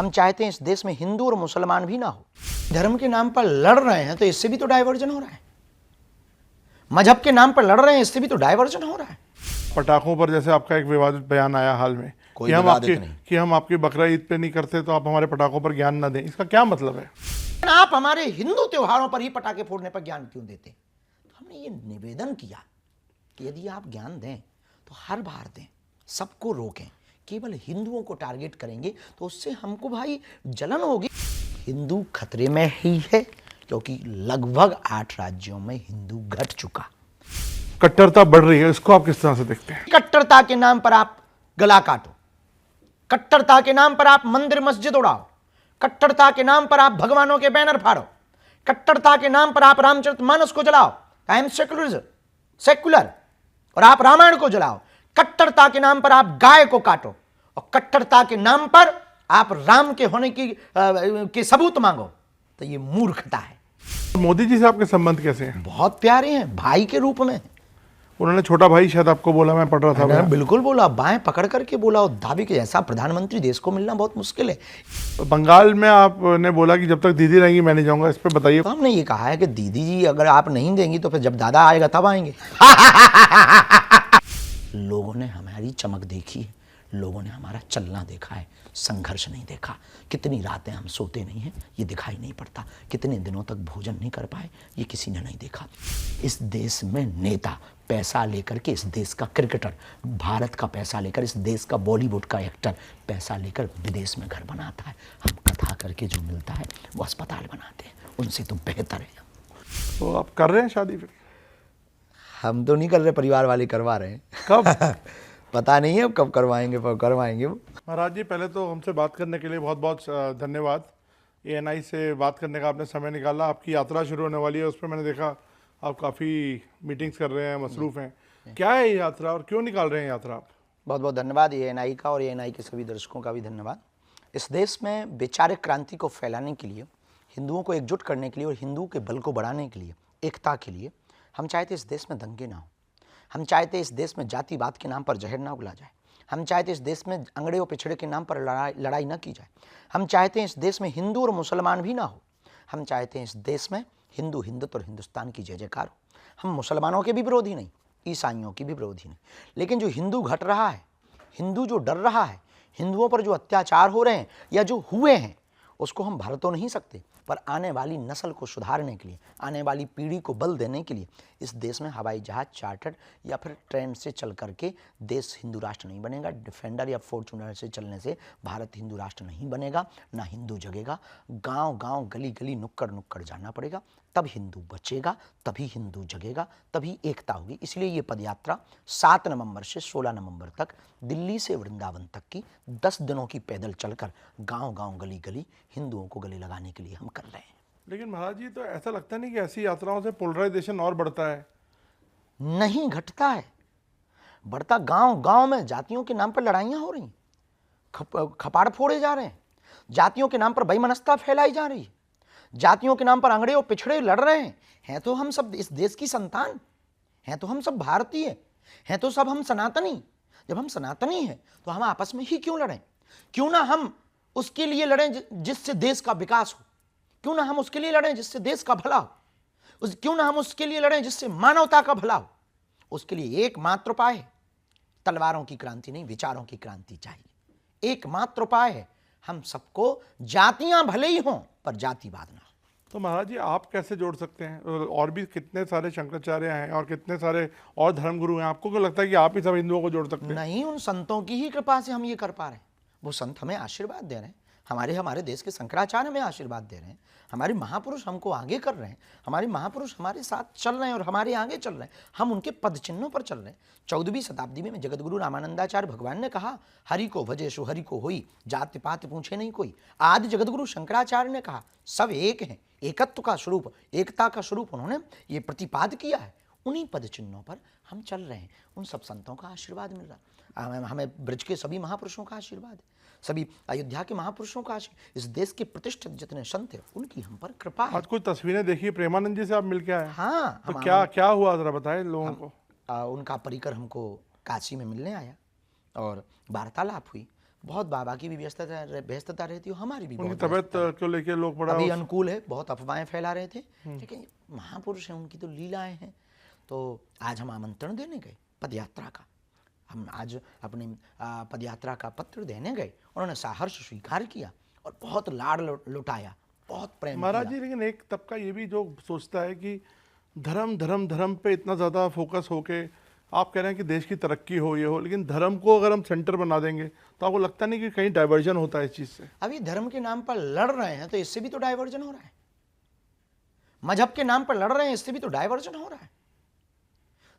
हम चाहते हैं इस देश में हिंदू और मुसलमान भी ना हो। धर्म के नाम पर लड़ रहे हैं तो इससे भी तो डाइवर्जन हो रहा है। मजहब के नाम पर लड़ रहे हैं, इससे भी तो डाइवर्जन हो रहा है। पटाखों पर जैसे आपका एक विवादित बयान आया हाल में कि हम आपकी बकरा ईद पे नहीं करते तो आप हमारे पटाखों पर ज्ञान न दें, इसका क्या मतलब है? आप हमारे हिंदू त्योहारों पर ही पटाखे फोड़ने पर ज्ञान क्यों देते? तो हमने ये निवेदन किया कि यदि आप ज्ञान दें तो हर बार दें, सबको रोकें। केवल हिंदुओं को टारगेट करेंगे तो उससे हमको भाई जलन होगी। हिंदू खतरे में ही है क्योंकि लगभग 8 राज्यों में हिंदू घट चुका। कट्टरता बढ़ रही है, इसको आप किस तरह से देखते हैं? कट्टरता के नाम पर आप गला काटो, कट्टरता के नाम पर आप मंदिर मस्जिद उड़ाओ, कट्टरता के नाम पर आप भगवानों के बैनर फाड़ो, कट्टरता के नाम पर आप रामचरितमानस को जलाओ, आई एम सेक्युलर, और आप रामायण को जलाओ। कट्टरता के नाम पर आप गाय को काटो और कट्टरता के नाम पर आप राम के होने की सबूत मांगो, तो ये मूर्खता है। मोदी जी से आपके संबंध कैसे हैं? बहुत प्यारे हैं, भाई के रूप में। उन्होंने छोटा भाई शायद आपको बोला, मैं पढ़ रहा था। बिल्कुल बोला, बाएं पकड़ करके बोला। और दावी के ऐसा प्रधानमंत्री देश को मिलना बहुत मुश्किल है। बंगाल में आपने बोला कि जब तक दीदी रहेंगी मैं नहीं जाऊंगा, इस पे बताइए। तो हमने ये कहा है कि दीदी जी अगर आप नहीं देंगी तो फिर जब दादा आएगा तब आएंगे। लोगों ने हमारी चमक देखी है, लोगों ने हमारा चलना देखा है, संघर्ष नहीं देखा। कितनी रातें हम सोते नहीं हैं ये दिखाई नहीं पड़ता, कितने दिनों तक भोजन नहीं कर पाए ये किसी ने नहीं देखा। इस देश में नेता पैसा लेकर के, इस देश का क्रिकेटर भारत का पैसा लेकर, इस देश का बॉलीवुड का एक्टर पैसा लेकर विदेश में घर बनाता है। हम कथा करके जो मिलता है वो अस्पताल बनाते हैं, उनसे तो बेहतर है। तो आप कर रहे हैं शादी? फिर हम तो नहीं कर रहे, परिवार वाले करवा रहे हैं। कब? पता नहीं है कब करवाएंगे, पर करवाएंगे वो। महाराज जी, पहले तो हमसे बात करने के लिए बहुत बहुत धन्यवाद। ANI से बात करने का आपने समय निकाला। आपकी यात्रा शुरू होने वाली है, उस पर मैंने देखा आप काफ़ी मीटिंग्स कर रहे हैं, मसरूफ़ हैं। क्या है ये यात्रा और क्यों निकाल रहे हैं यात्रा आप? बहुत बहुत धन्यवाद ANI का, और ANI के सभी दर्शकों का भी धन्यवाद। इस देश में वैचारिक क्रांति को फैलाने के लिए, हिंदुओं को एकजुट करने के लिए और हिंदुओं के बल को बढ़ाने के लिए, एकता के लिए हम चाहते इस देश में दंगे ना हो। हम चाहते इस देश में जातिवाद के नाम पर जहर ना उगला जाए। हम चाहते इस देश में अंगड़े और पिछड़े के नाम पर लड़ाई न की जाए। हम चाहते हैं इस देश में हिंदू और मुसलमान भी ना हो। हम चाहते हैं इस देश में हिंदू हिंदुत्व और हिंदुस्तान की जय जयकार हो। हम मुसलमानों के भी विरोधी नहीं, ईसाइयों की भी विरोधी नहीं, लेकिन जो हिंदू घट रहा है, हिंदू जो डर रहा है, हिंदुओं पर जो अत्याचार हो रहे हैं या जो हुए हैं, उसको हम भर तो नहीं सकते, पर आने वाली नस्ल को सुधारने के लिए, आने वाली पीढ़ी को बल देने के लिए इस देश में हवाई जहाज चार्टर्ड या फिर ट्रेन से चल करके देश हिंदू राष्ट्र नहीं बनेगा। डिफेंडर या फॉर्चूनर से चलने से भारत हिंदू राष्ट्र नहीं बनेगा, ना हिंदू जगेगा। गांव गांव गली गली नुक्कड़ नुक्कड़ जाना पड़ेगा, तब हिंदू बचेगा, तभी हिंदू जगेगा, तभी एकता होगी। इसलिए ये पदयात्रा 7 नवंबर से 16 नवंबर तक दिल्ली से वृंदावन तक की 10 दिनों की पैदल चलकर गांव गांव गली गली हिंदुओं को गले लगाने के लिए हम कर रहे हैं। लेकिन महाराज जी, तो ऐसा लगता नहीं कि ऐसी यात्राओं से पोलराइजेशन और बढ़ता है? नहीं, घटता है, बढ़ता। गांव गांव में जातियों के नाम पर लड़ाइयां हो रही, खपाड़ फोड़े जा रहे हैं, जातियों के नाम पर बेईमानता फैलाई जा रही है, जातियों के नाम पर अंगड़े और पिछड़े लड़ रहे हैं। तो हम सब इस देश की संतान हैं, तो हम सब भारतीय हैं, तो सब हम सनातनी। जब हम सनातनी हैं तो हम आपस में ही क्यों लड़ें? क्यों ना हम उसके लिए लड़ें जिससे देश का विकास हो, क्यों ना हम उसके लिए लड़ें जिससे देश का भला हो, क्यों ना हम उसके लिए लड़ें जिससे मानवता का भला हो। उसके लिए एकमात्र उपाय है, तलवारों की क्रांति नहीं, विचारों की क्रांति चाहिए। एकमात्र उपाय है, हम सबको जातियां भले ही हों पर जातिवाद ना हो। तो महाराज जी, आप कैसे जोड़ सकते हैं? और भी कितने सारे शंकराचार्य हैं और कितने सारे और धर्मगुरु हैं, आपको क्यों लगता है कि आप ही सब हिंदुओं को जोड़ सकते हैं? नहीं, उन संतों की ही कृपा से हम ये कर पा रहे हैं। वो संत हमें आशीर्वाद दे रहे हैं, हमारे देश के शंकराचार्य हमें आशीर्वाद दे रहे हैं, हमारे महापुरुष हमको आगे कर रहे हैं, हमारे महापुरुष हमारे साथ चल रहे हैं और हमारे आगे चल रहे हैं, हम उनके पद चिन्हों पर चल रहे हैं। 14वीं शताब्दी में जगतगुरु रामानंदाचार्य भगवान ने कहा, हरि को भजेशु हरि को होई, जाति पात पूछे नहीं कोई। आदि जगतगुरु शंकराचार्य ने कहा, सब एक हैं, एकत्व का स्वरूप, एकता का स्वरूप उन्होंने ये प्रतिपाद किया है। उन्हीं पद चिन्हों पर हम चल रहे हैं, उन सब संतों का आशीर्वाद मिल रहा है। हमें ब्रज के सभी महापुरुषों का आशीर्वाद है, सभी अयोध्या के महापुरुषों का आशीर्वाद, इस देश के प्रतिष्ठित जितने संत हैं उनकी हम पर कृपा है। आज कुछ तस्वीरें देखी, प्रेमानंद जी से आप मिल के आए? हाँ, तो क्या हुआ, जरा बताएं लोगों को। उनका परिकर हमको काशी में मिलने आया और वार्तालाप हुई। बहुत बाबा की भी व्यस्तता रहती है, हमारी भी उनकी बहुत तबीयत को लेके लोग बड़ा अभी अनुकूल है, बहुत अफवाहें फैला रहे थे, लेकिन महापुरुष हैं, उनकी तो लीलाएं हैं। तो आज हम आमंत्रण देने गए पदयात्रा का, हम आज अपने पदयात्रा का पत्र देने गए, उन्होंने सहर्ष स्वीकार किया और बहुत लाड़ लुटाया, बहुत प्रेम महाराज किया। जी, लेकिन एक तबका ये भी जो सोचता है कि धर्म धर्म धर्म पे इतना ज़्यादा फोकस होके आप कह रहे हैं कि देश की तरक्की हो, ये हो, लेकिन धर्म को अगर हम सेंटर बना देंगे तो आपको लगता नहीं कि कहीं डाइवर्जन होता है इस चीज़ से? अभी धर्म के नाम पर लड़ रहे हैं तो इससे भी तो डाइवर्जन हो रहा है, मजहब के नाम पर लड़ रहे हैं इससे भी तो डाइवर्जन हो रहा है,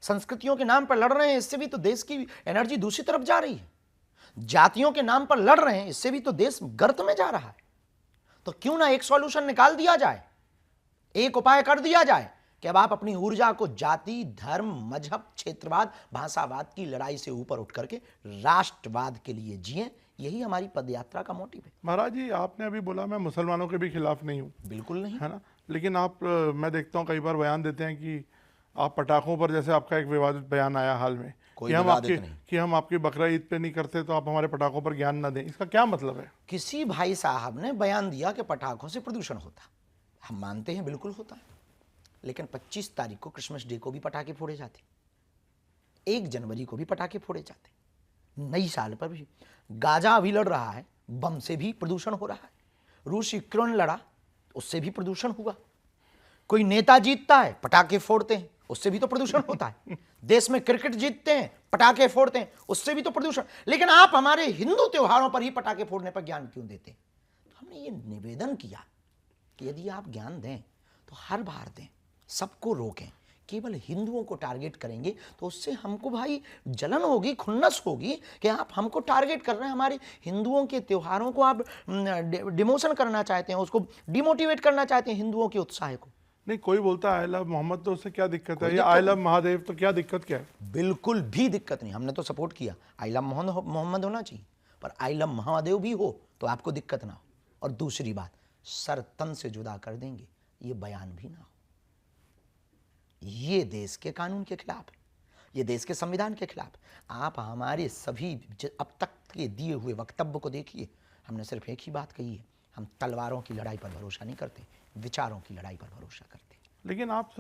संस्कृतियों के नाम पर लड़ रहे हैं इससे भी तो देश की एनर्जी दूसरी तरफ जा रही है, जातियों के नाम पर लड़ रहे हैं इससे भी तो देश गर्त में जा रहा है। तो क्यों ना एक सॉल्यूशन निकाल दिया जाए, एक उपाय कर दिया जाए कि अब आप अपनी ऊर्जा को जाति, धर्म, मजहब, क्षेत्रवाद, भाषावाद की लड़ाई से ऊपर उठ करके राष्ट्रवाद के लिए जिए। यही हमारी पदयात्रा का मोटिव है। महाराज जी, आपने अभी बोला मैं मुसलमानों के भी खिलाफ नहीं हूँ, बिल्कुल नहीं है ना, लेकिन आप मैं देखता हूँ कई बार बयान देते हैं कि आप पटाखों पर, जैसे आपका एक विवादित बयान आया हाल में कोई कि हम आपकी बकरा ईद पे नहीं करते तो आप हमारे पटाखों पर ज्ञान ना दें, इसका क्या मतलब है? किसी भाई साहब ने बयान दिया कि पटाखों से प्रदूषण होता, हम मानते हैं बिल्कुल होता है, लेकिन 25 तारीख को क्रिसमस डे को भी पटाखे फोड़े जाते, 1 जनवरी को भी पटाखे फोड़े जाते, नई साल पर भी। गाजा अभी लड़ रहा है, बम से भी प्रदूषण हो रहा है। रूस यूक्रेन लड़ा, उससे भी प्रदूषण हुआ। कोई नेता जीतता है, पटाखे फोड़ते हैं, उससे भी तो प्रदूषण होता है। देश में क्रिकेट जीतते हैं, पटाखे फोड़ते हैं, उससे भी तो प्रदूषण। लेकिन आप हमारे हिंदू त्योहारों पर ही पटाखे फोड़ने पर ज्ञान क्यों देते? तो हमने ये निवेदन किया कि यदि आप ज्ञान दें तो हर बार दें, सबको रोकें। केवल हिंदुओं को टारगेट करेंगे तो उससे हमको भाई जलन होगी, खुन्नस होगी कि आप हमको टारगेट कर रहे हैं, हमारे हिंदुओं के त्योहारों को आप डिमोशन करना चाहते हैं, उसको डिमोटिवेट करना चाहते हैं हिंदुओं के उत्साह को। नहीं, कोई बोलता है आई लव मोहम्मद, तो उससे क्या दिक्कत है? या आई लव महादेव, तो क्या दिक्कत क्या है? बिल्कुल भी दिक्कत नहीं, हमने तो सपोर्ट किया, आई लव मोहम्मद होना चाहिए, पर आई लव महादेव भी हो तो आपको दिक्कत ना हो। और दूसरी बात, सर तन से जुदा कर देंगे ये बयान भी ना हो। ये देश के कानून के खिलाफ है, ये देश के संविधान के खिलाफ। आप हमारे सभी अब तक के दिए हुए वक्तव्य को देखिए, हमने सिर्फ एक ही बात कही है, हम तलवारों की लड़ाई पर भरोसा नहीं करते, विचारों की लड़ाई पर भरोसा करते। लेकिन आप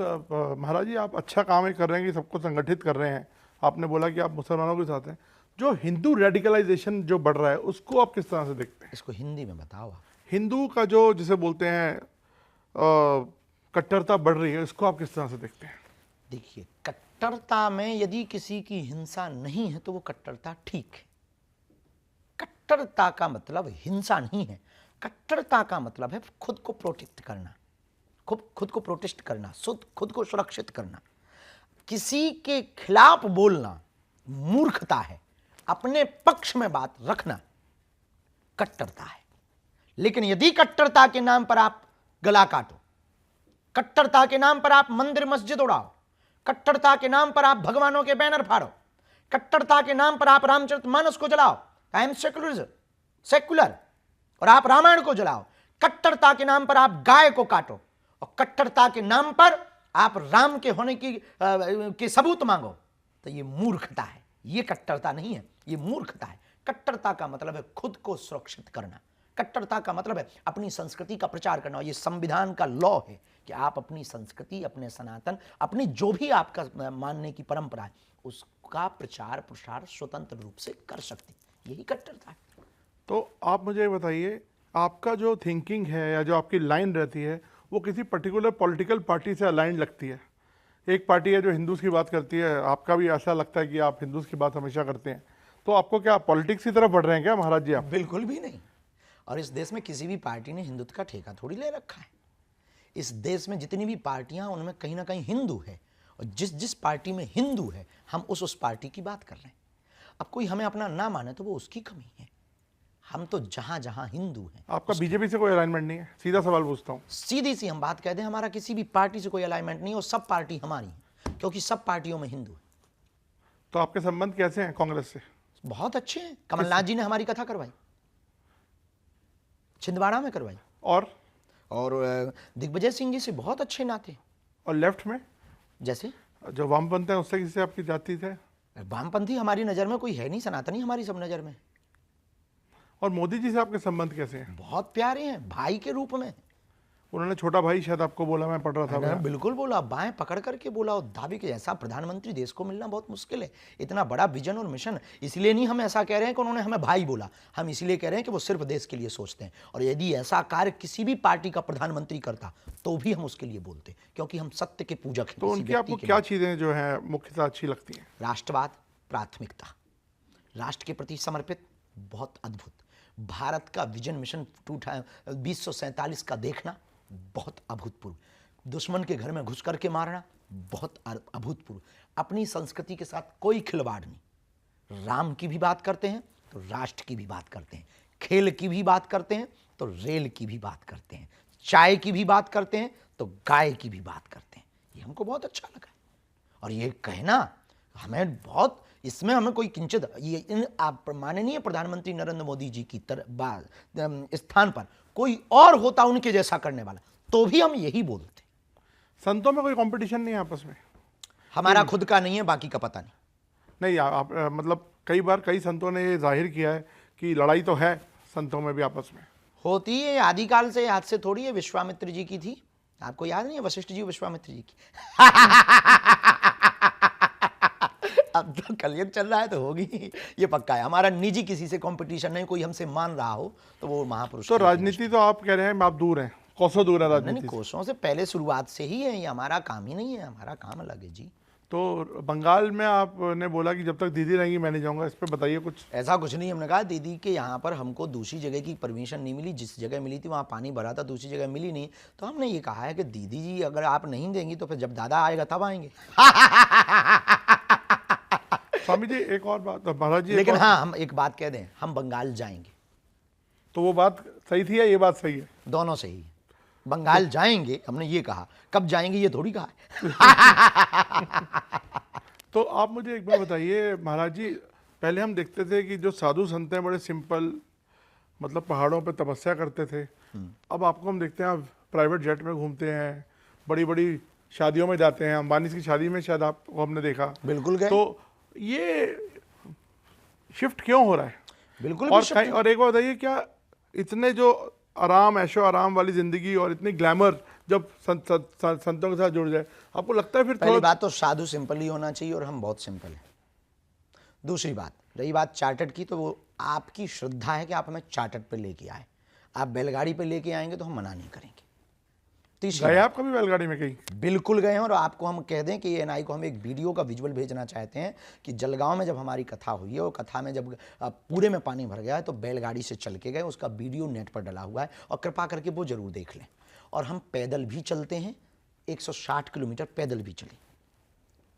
महाराज जी, आप अच्छा काम ही कर रहे हैं कि सबको संगठित कर रहे हैं। आपने बोला कि आप मुसलमानों के साथ हैं, जो हिंदू रेडिकलाइजेशन जो बढ़ रहा है उसको आप किस तरह से देखते हैं? इसको हिंदी में बताओ आप। हिंदू का जो जिसे बोलते हैं कट्टरता बढ़ रही है, इसको आप किस तरह से देखते हैं? देखिए, कट्टरता में यदि किसी की हिंसा नहीं है तो वो कट्टरता ठीक है। कट्टरता का मतलब हिंसा नहीं है, कट्टरता का मतलब है खुद को प्रोटेक्ट करना, खुद को प्रोटेस्ट करना, खुद को सुरक्षित करना। किसी के खिलाफ बोलना मूर्खता है, अपने पक्ष में बात रखना कट्टरता है। लेकिन यदि कट्टरता के नाम पर आप गला काटो, कट्टरता के नाम पर आप मंदिर मस्जिद उड़ाओ, कट्टरता के नाम पर आप भगवानों के बैनर फाड़ो, कट्टरता के नाम पर आप रामचरितमानस को जलाओ, आई एम सेक्युलर, और आप रामायण को जलाओ, कट्टरता के नाम पर आप गाय को काटो, और कट्टरता के नाम पर आप राम के होने की सबूत मांगो, तो ये मूर्खता है। ये कट्टरता नहीं है, ये मूर्खता है। कट्टरता का मतलब है खुद को सुरक्षित करना, कट्टरता का मतलब है अपनी संस्कृति का प्रचार करना। ये संविधान का लॉ है कि आप अपनी संस्कृति, अपने सनातन, अपनी जो भी आपका मानने की परंपरा है, उसका प्रचार प्रसार स्वतंत्र रूप से कर सकते, यही कट्टरता है। तो आप मुझे बताइए, आपका जो थिंकिंग है या जो आपकी लाइन रहती है वो किसी पर्टिकुलर पॉलिटिकल पार्टी से अलाइन लगती है? एक पार्टी है जो हिंदूज़ की बात करती है, आपका भी ऐसा लगता है कि आप हिंदूज़ की बात हमेशा करते हैं, तो आपको क्या पॉलिटिक्स की तरफ बढ़ रहे हैं क्या महाराज जी आप? बिल्कुल भी नहीं। और इस देश में किसी भी पार्टी ने हिंदुत्व का ठेका थोड़ी ले रखा है। इस देश में जितनी भी पार्टियां, उनमें कहीं ना कहीं हिंदू है, और जिस पार्टी में हिंदू है हम उस पार्टी की बात कर रहे हैं। अब कोई हमें अपना ना माने तो वो उसकी कमी है, हम तो जहां जहां हिंदू हैं। आपका बीजेपी से कोई अलाइनमेंट नहीं है? सीधा सवाल पूछता हूँ, सीधी सी हम बात कह दें, हमारा किसी भी पार्टी से कोई अलाइनमेंट नहीं, और सब पार्टी हमारी है, क्योंकि सब पार्टियों में हिंदू है। तो आपके संबंध कैसे हैं कांग्रेस से? बहुत अच्छे हैं। कमलनाथ जी ने हमारी कथा करवाई, छिंदवाड़ा में करवाई, और दिग्विजय सिंह जी से बहुत अच्छे नाते। और लेफ्ट में जैसे जो वामपंथ है उससे किससे आपकी जाति थे? वामपंथी हमारी नज़र में कोई है नहीं, सनातनी हमारी सब नज़र में। और मोदी जी से आपके संबंध कैसे हैं? बहुत प्यारे हैं, भाई के रूप में। उन्होंने छोटा भाई शायद आपको बोला, मैं पढ़ रहा था। मैंने बिल्कुल बोला, बाएं पकड़ करके बोला, और दावी के ऐसा प्रधानमंत्री देश को मिलना बहुत मुश्किल है। इतना बड़ा विजन और मिशन, इसलिए नहीं हम ऐसा कह रहे हैं कि उन्होंने हमें भाई बोला, हम इसलिए कह रहे हैं कि वो सिर्फ देश के लिए सोचते हैं। और यदि ऐसा कार्य किसी भी पार्टी का प्रधानमंत्री करता तो भी हम उसके लिए बोलते, क्योंकि हम सत्य के पूजक हैं। तो किसी उनकी व्यक्ति आपको के क्या नहीं। चीज़ें जो हैं मुख्यतः अच्छी लगती हैं? राष्ट्रवाद, प्राथमिकता, राष्ट्र के प्रति समर्पित, बहुत अद्भुत। भारत का विजन मिशन 2047 का देखना, बहुत अभूतपूर्व। दुश्मन के घर में घुस करके मारना, बहुत अभूतपूर्व। अपनी संस्कृति के साथ कोई खिलवाड़ नहीं। राम की भी बात करते हैं तो राष्ट्र की भी बात करते हैं, खेल की भी बात करते हैं तो रेल की भी बात करते हैं, चाय की भी बात करते हैं तो गाय की भी बात करते हैं। ये हमको बहुत अच्छा लगा। और ये कहना हमें बहुत, इसमें हमें कोई किंचित, ये इन आप माननीय प्रधानमंत्री नरेंद्र मोदी जी की स्थान पर कोई और होता उनके जैसा करने वाला, तो भी हम यही बोलते। संतों में कोई कंपटीशन नहीं है आपस में? हमारा खुद का नहीं है, बाकी का पता नहीं। नहीं, आप मतलब कई बार कई संतों ने ये जाहिर किया है कि लड़ाई तो है संतों में भी आपस में। होती है आदिकाल से, आज से थोड़ी है। विश्वामित्र जी की थी, आपको याद नहीं है? वशिष्ठ जी विश्वामित्र जी की। अब तो कलयुग चल रहा है तो होगी, ये पक्का है। हमारा निजी किसी से कंपटीशन नहीं, कोई हमसे मान रहा हो तो वो महापुरुष। तो राजनीति तो आप कह रहे हैं आप दूर हैं, कोसों दूर है नहीं, राजनीति से। कोसों से पहले शुरुआत से ही है, ये हमारा काम ही नहीं है, हमारा काम अलग है जी। तो बंगाल में आपने बोला कि जब तक दीदी रहेंगी मैं नहीं जाऊंगा, इस पर बताइए कुछ। ऐसा कुछ नहीं, हमने कहा दीदी के यहाँ पर हमको दूसरी जगह की परमिशन नहीं मिली, जिस जगह मिली थी वहाँ पानी भरा था, दूसरी जगह मिली नहीं। तो हमने ये कहा है कि दीदी जी अगर आप नहीं देंगी तो फिर जब दादा आएगा तब आएंगे। स्वामी जी एक और बात, महाराज जी लेकिन हाँ, हम एक बात कह दें, हम बंगाल जाएंगे। तो वो बात सही थी या ये बात सही है? दोनों सही है। बंगाल जाएंगे, हमने ये कहा, कब जाएंगे ये थोड़ी कहा है। तो आप मुझे एक बार बताइए महाराज जी, पहले हम देखते थे कि जो साधु संत हैं बड़े सिंपल, मतलब पहाड़ों पे तपस्या करते थे। अब आपको हम देखते हैं आप प्राइवेट जेट में घूमते हैं, बड़ी बड़ी शादियों में जाते हैं। अंबानी की शादी में शायद आपको हमने देखा। बिल्कुल गए। तो ये शिफ्ट क्यों हो रहा है? बिल्कुल और भी शिफ्ट और एक बात बताइए, क्या इतने जो आराम, ऐशो आराम वाली जिंदगी और इतनी ग्लैमर जब संतों के साथ जुड़ जाए, आपको लगता है फिर पहली थोड़ा? बात तो साधु सिंपल ही होना चाहिए, और हम बहुत सिंपल हैं। दूसरी बात, रही बात चार्टर्ड की, तो वो आपकी श्रद्धा है कि आप हमें चार्टर्ड पे लेके आए। आप बैलगाड़ी पे लेके आएंगे तो हम मना नहीं करेंगे। तीसरी गए बात, आप कभी बैलगाड़ी में कहीं? बिल्कुल गए हैं। और आपको हम कह दें कि एएनआई को हम एक वीडियो का विजुअल भेजना चाहते हैं कि जलगांव में जब हमारी कथा हुई है, और कथा में जब पूरे में पानी भर गया है तो बैलगाड़ी से चल के गए, उसका वीडियो नेट पर डला हुआ है, और कृपा करके वो जरूर देख लें। और हम पैदल भी चलते हैं, 160 किलोमीटर पैदल भी चले।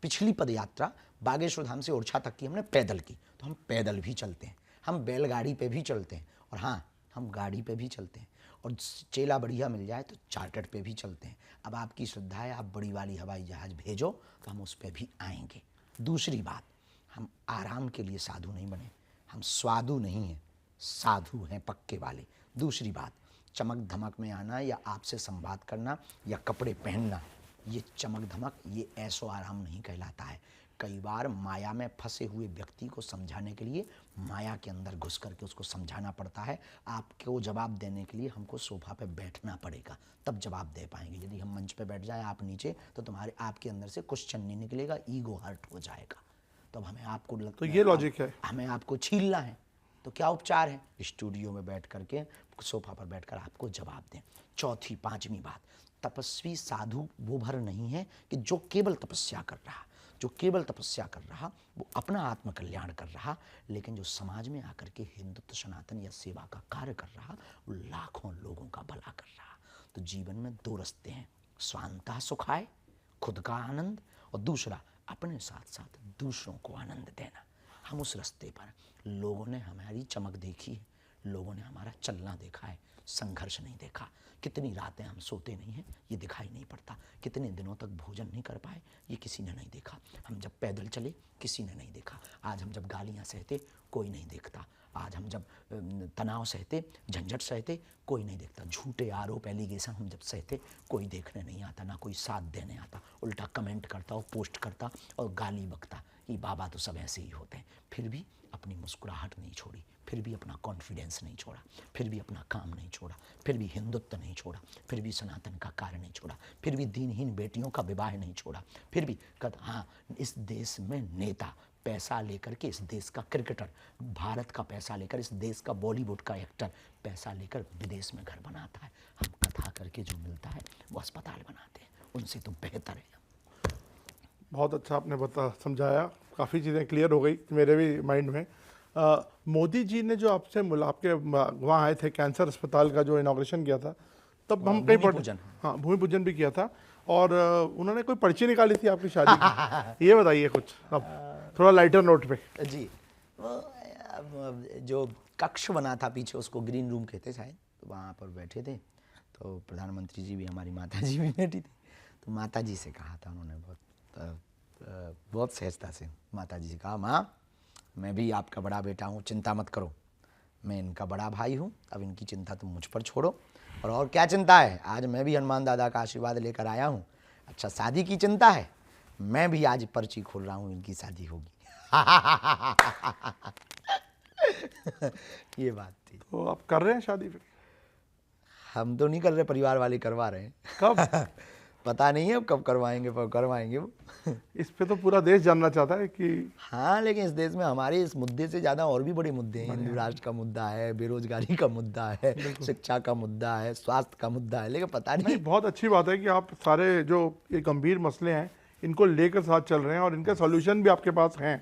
पिछली पदयात्रा बागेश्वर धाम से ओरछा तक की हमने पैदल की, तो हम पैदल भी चलते हैं, हम बैलगाड़ी पे भी चलते हैं, और हाँ, हम गाड़ी पे भी चलते हैं, और चेला बढ़िया मिल जाए तो चार्टर्ड पे भी चलते हैं। अब आपकी श्रद्धा है, आप बड़ी वाली हवाई जहाज भेजो तो हम उस पर भी आएंगे। दूसरी बात, हम आराम के लिए साधु नहीं बने, हम स्वादु नहीं हैं, साधु हैं पक्के वाले। दूसरी बात, चमक धमक में आना या आपसे संवाद करना या कपड़े पहनना, ये चमक धमक, ये ऐसो आराम नहीं कहलाता है। कई बार माया में फंसे हुए व्यक्ति को समझाने के लिए माया के अंदर घुस करके उसको समझाना पड़ता है। आपको जवाब देने के लिए हमको सोफा पे बैठना पड़ेगा, तब जवाब दे पाएंगे। यदि हम मंच पे बैठ जाए, आप नीचे, तो आपके अंदर से क्वेश्चन नहीं निकलेगा, ईगो हर्ट हो जाएगा। तो हमें आपको तो ये लॉजिक है, हमें आपको छीलना है, तो क्या उपचार है? स्टूडियो में बैठ करके, सोफा पर बैठकर आपको जवाब दें। चौथी पांचवी बात, तपस्वी साधु वो भर नहीं है कि जो केवल तपस्या कर रहा, जो केवल तपस्या कर रहा वो अपना आत्मकल्याण कर रहा, लेकिन जो समाज में आकर के हिंदुत्व, सनातन या सेवा का कार्य कर रहा, वो लाखों लोगों का भला कर रहा। तो जीवन में दो रास्ते हैं, स्वांतः सुखाय, खुद का आनंद, और दूसरा अपने साथ साथ दूसरों को आनंद देना। हम उस रास्ते पर, लोगों ने हमारी चमक देखी है, लोगों ने हमारा चलना देखा है, संघर्ष नहीं देखा। कितनी रातें हम सोते नहीं हैं, ये दिखाई नहीं पड़ता। कितने दिनों तक भोजन नहीं कर पाए, ये किसी ने नहीं देखा। हम जब पैदल चले, किसी ने नहीं देखा। आज हम जब गालियाँ सहते, कोई नहीं देखता। आज हम जब तनाव सहते, झंझट सहते, कोई नहीं देखता। झूठे आरोप, एलिगेशन हम जब सहते, कोई देखने नहीं आता, ना कोई साथ देने आता, उल्टा कमेंट करता और पोस्ट करता और गाली बकता। कि बाबा तो सब ऐसे ही होते हैं, फिर भी अपनी मुस्कुराहट नहीं छोड़ी, फिर भी अपना कॉन्फिडेंस नहीं छोड़ा, फिर भी अपना काम नहीं छोड़ा, फिर भी हिंदुत्व नहीं छोड़ा, फिर भी सनातन का कार्य नहीं छोड़ा, फिर भी दीनहीन बेटियों का विवाह नहीं छोड़ा, फिर भी हाँ, इस देश में नेता पैसा लेकर के, इस देश का क्रिकेटर भारत का पैसा लेकर, इस देश का बॉलीवुड का एक्टर पैसा लेकर विदेश में घर बनाता है, हम कथा करके जो मिलता है वो अस्पताल बनाते हैं, उनसे तो बेहतर है। बहुत अच्छा आपने समझाया, काफ़ी चीज़ें क्लियर हो गई मेरे भी माइंड में। मोदी जी ने जो आपसे आपके वहाँ आए थे, कैंसर अस्पताल का जो इनाग्रेशन किया था, तब हम कहीं हाँ, भूमि पूजन भी किया था, और उन्होंने कोई पर्ची निकाली थी आपकी शादी की। ये बताइए कुछ अब थोड़ा लाइटर नोट पे। जी, वो जो कक्ष बना था पीछे, उसको ग्रीन रूम कहते शायद, तो वहाँ पर बैठे थे, तो प्रधानमंत्री जी भी, हमारी माता जी भी बैठी थी, तो माता जी से कहा था उन्होंने, बहुत सहजता से माता जी से कहा, माँ मैं भी आपका बड़ा बेटा हूँ, चिंता मत करो, मैं इनका बड़ा भाई हूँ, अब इनकी चिंता तुम मुझ पर छोड़ो, और क्या चिंता है, आज मैं भी हनुमान दादा का आशीर्वाद लेकर आया हूँ। अच्छा, शादी की चिंता है, मैं भी आज पर्ची खोल रहा हूँ, इनकी शादी होगी। ये बात थी। तो आप कर रहे हैं शादी फिर? हम तो नहीं कर रहे, परिवार वाले करवा रहे हैं। कब? पता नहीं है अब कब करवाएंगे, पर करवाएंगे वो। इस पे तो पूरा देश जानना चाहता है कि हाँ, लेकिन इस देश में हमारे इस मुद्दे से ज़्यादा और भी बड़े मुद्दे हैं। हिंदू राष्ट्र का मुद्दा है, बेरोजगारी का मुद्दा है, शिक्षा का मुद्दा है, स्वास्थ्य का मुद्दा है, लेकिन पता नहीं। बहुत अच्छी बात है कि आप सारे जो ये गंभीर मसले हैं इनको लेकर साथ चल रहे हैं, और इनके सॉल्यूशन भी आपके पास हैं,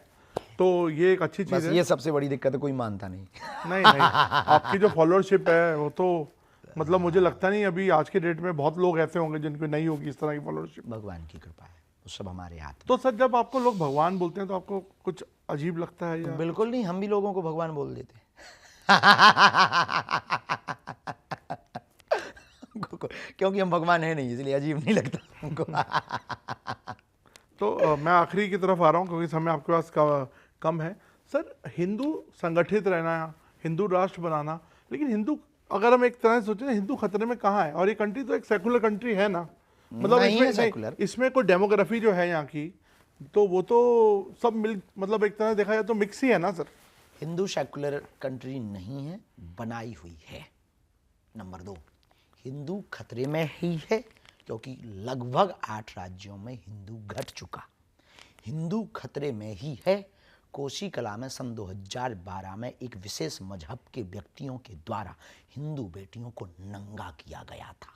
तो ये एक अच्छी चीज़ है। ये सबसे बड़ी दिक्कत है, कोई मानता नहीं। नहीं नहीं, आपकी जो फॉलोअरशिप है वो तो मतलब मुझे लगता नहीं अभी आज के डेट में बहुत लोग ऐसे होंगे जिनको नहीं होगी इस तरह की फॉलोअरशिप। भगवान की कृपा है, वो सब हमारे हाथ में। तो सर, जब आपको लोग भगवान बोलते हैं तो आपको कुछ अजीब लगता है या? बिल्कुल नहीं, हम भी लोगों को भगवान बोल देते हैं। क्योंकि हम भगवान है नहीं, इसलिए अजीब नहीं लगता हमको। तो मैं आखिरी की तरफ आ रहा हूँ क्योंकि समय आपके पास कम है। सर, हिंदू संगठित रहना, हिंदू राष्ट्र बनाना, लेकिन हिंदू, अगर हम एक तरह से सोचें, हिंदू खतरे में कहाँ है? और ये कंट्री तो एक सेकुलर कंट्री है ना, मतलब इसमें कोई डेमोग्राफी जो है यहाँ की, तो वो तो सब मतलब एक तरह से देखा जाए तो मिक्स ही है ना सर। हिंदू सेकुलर कंट्री नहीं है, बनाई हुई है। नंबर 2, हिंदू खतरे में ही है क्योंकि लगभग 8 राज्यों में हिंदू घट चुका। हिंदू खतरे में ही है, कोसी कला में सन 2012 में एक विशेष मजहब के व्यक्तियों के द्वारा हिंदू बेटियों को नंगा किया गया था।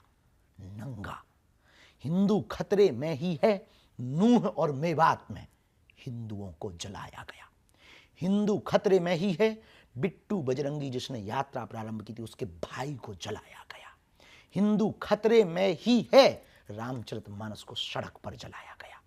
नंगा। हिंदू खतरे में ही है, नूह और मेवात में हिंदुओं को जलाया गया। हिंदू खतरे में ही है, बिट्टू बजरंगी जिसने यात्रा प्रारंभ की थी उसके भाई को जलाया गया। हिंदू खतरे में ही है, रामचरितमानस को सड़क पर जलाया गया।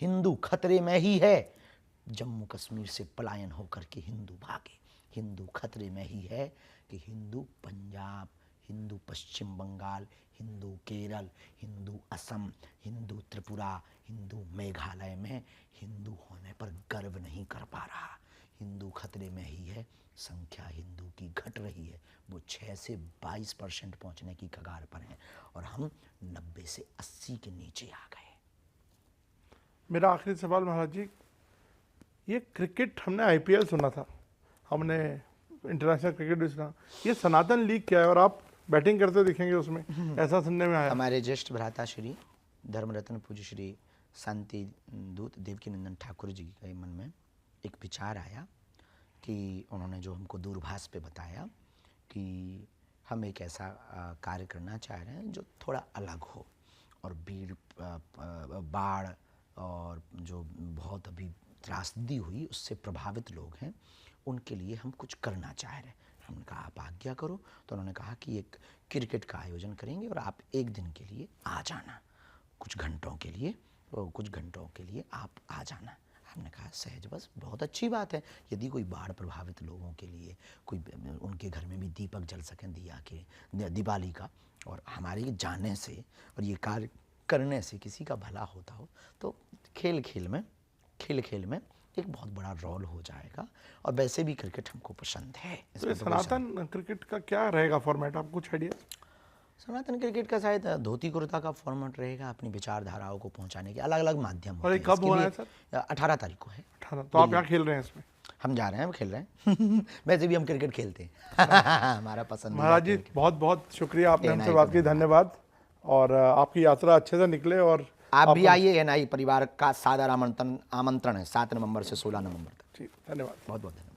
हिंदू खतरे में ही है, जम्मू कश्मीर से पलायन होकर के हिंदू भागे। हिंदू खतरे में ही है कि हिंदू पंजाब, हिंदू पश्चिम बंगाल, हिंदू केरल, हिंदू असम, हिंदू त्रिपुरा, हिंदू मेघालय में हिंदू होने पर गर्व नहीं कर पा रहा। हिंदू खतरे में ही है, संख्या हिंदू की घट रही है, वो 6 से 22% पहुंचने की कगार पर है और हम 90 से 80 के नीचे आ गए। मेरा आखिरी सवाल महाराज जी, ये क्रिकेट हमने आईपीएल सुना था, हमने इंटरनेशनल क्रिकेट भी सुना, ये सनातन लीग क्या है? और आप बैटिंग करते दिखेंगे उसमें, ऐसा सुनने में आया। हमारे ज्येष्ठ भ्राता श्री धर्मरत्न पूज्य श्री शांति दूत देवकीनंदन ठाकुर जी के मन में एक विचार आया कि उन्होंने जो हमको दूरभाष पे बताया कि हम एक ऐसा कार्य करना चाह रहे हैं जो थोड़ा अलग हो, और भीड़, बाढ़ और जो बहुत अभी त्रासदी हुई उससे प्रभावित लोग हैं, उनके लिए हम कुछ करना चाह रहे हैं। हमने कहा आप आज्ञा करो, तो उन्होंने कहा कि एक क्रिकेट का आयोजन करेंगे और आप एक दिन के लिए आ जाना, कुछ घंटों के लिए आप आ जाना। हमने कहा सहज बस, बहुत अच्छी बात है, यदि कोई बाढ़ प्रभावित लोगों के लिए कोई उनके घर में भी दीपक जल सकें दिया के दिवाली का, और हमारे जाने से और ये कार्य करने से किसी का भला होता हो, तो खेल खेल में एक बहुत बड़ा रोल हो जाएगा। और वैसे भी क्रिकेट हमको पसंद है। तो सनातन क्रिकेट का क्या रहेगा फॉर्मेट, आपको कुछ आइडिया? सनातन क्रिकेट का शायद धोती कुर्ता का फॉर्मेट रहेगा, अपनी विचारधाराओं को पहुंचाने के अलग अलग माध्यम और ये होते हैं। कब हो रहा है इसके लिए 18 तारीख को है। 18 तो आप यहाँ खेल रहे हैं इसमें? हम जा रहे हैं, हम खेल रहे हैं। वैसे भी हम क्रिकेट खेलते हैं। हमारा पसंद। महाराज जी बहुत बहुत शुक्रिया, आपने हमसे बात की, धन्यवाद। और आपकी यात्रा अच्छे से निकले। और आप भी आइए, एनआई परिवार का सादर आमंत्रण है 7 नवंबर से 16 नवंबर तक। जी धन्यवाद। बहुत बहुत धन्यवाद।